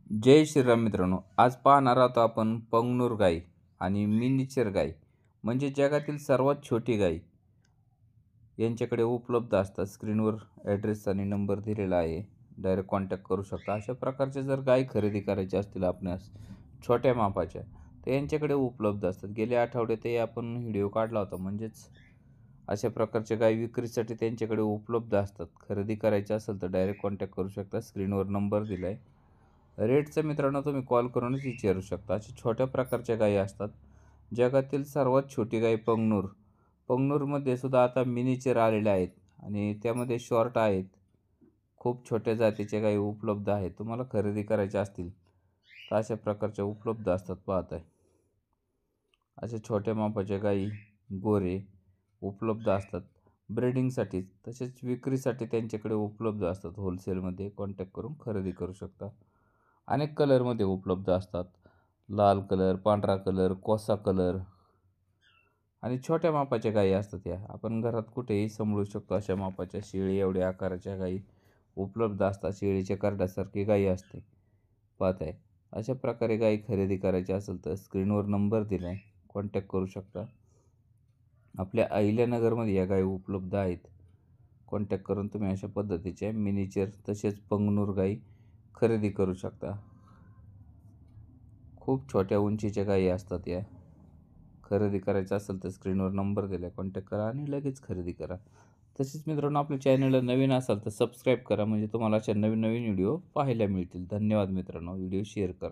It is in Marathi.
जय श्रीराम मित्रांनो, आज पाहणार आहोत आपण पंगनूर गाय आणि मिनीचर गाय म्हणजे जगातील सर्वात छोटी गाय यांच्याकडे उपलब्ध असतात. स्क्रीनवर ॲड्रेस आणि नंबर दिलेला आहे, डायरेक्ट कॉन्टॅक्ट करू शकता. अशा प्रकारचे जर गाय खरेदी करायची असतील आपणास छोट्या मापाच्या, तर यांच्याकडे उपलब्ध असतात. गेल्या आठवड्यातही आपण व्हिडिओ काढला होता, म्हणजेच अशा प्रकारच्या गाय विक्रीसाठी त्यांच्याकडे उपलब्ध असतात. खरेदी करायची असेल तर डायरेक्ट कॉन्टॅक्ट करू शकता. स्क्रीनवर नंबर दिला आहे. रेटचं मित्रांनो तुम्ही कॉल करूनच विचारू शकता. अशा छोट्या प्रकारच्या गायी असतात. जगातील सर्वात छोटी गाय पंगनूर. पंगनूरमध्ये सुद्धा आता मिनीचर आलेले आहेत आणि त्यामध्ये शॉर्ट आहेत. खूप छोट्या जातीच्या गायी उपलब्ध आहेत. तुम्हाला खरेदी करायच्या असतील तर अशा प्रकारच्या उपलब्ध असतात. पाहत आहे अशा छोट्या मापाच्या गायी गोरे उपलब्ध असतात ब्रीडिंगसाठी, तसेच विक्रीसाठी त्यांच्याकडे उपलब्ध असतात. होलसेलमध्ये कॉन्टॅक्ट करून खरेदी करू शकता. अनेक कलरमध्ये उपलब्ध असतात. लाल कलर, पांढरा कलर, कोसा कलर आणि छोट्या मापाच्या गायी असतात. या आपण घरात कुठेही सांभाळू शकतो. अशा मापाच्या शेळी एवढ्या आकाराच्या गायी उपलब्ध असतात. शेळीच्या करड्यासारखी गायी असते. पाहत आहे अशा प्रकारे गायी खरेदी करायची असेल तर स्क्रीनवर नंबर दिला आहे, कॉन्टॅक्ट करू शकता. आपल्या अहिल्यानगरमध्ये या गायी उपलब्ध आहेत. कॉन्टॅक्ट करून तुम्ही अशा पद्धतीच्या मिनीचर तसेच पंगनूर गायी खरेदी करू शकता. खूप छोट्या उंचीच्या गायी असतात. या खरेदी करायचं असेल तर स्क्रीनवर नंबर दिला, कॉन्टॅक्ट करा आणि लगेच खरेदी करा. तसेच मित्रांनो, आपल्या चॅनलला नवीन असाल तर सबस्क्राईब करा, म्हणजे तुम्हाला अशा नवीन नवीन व्हिडिओ पाहायला मिळतील. धन्यवाद मित्रांनो. व्हिडिओ शेअर करा.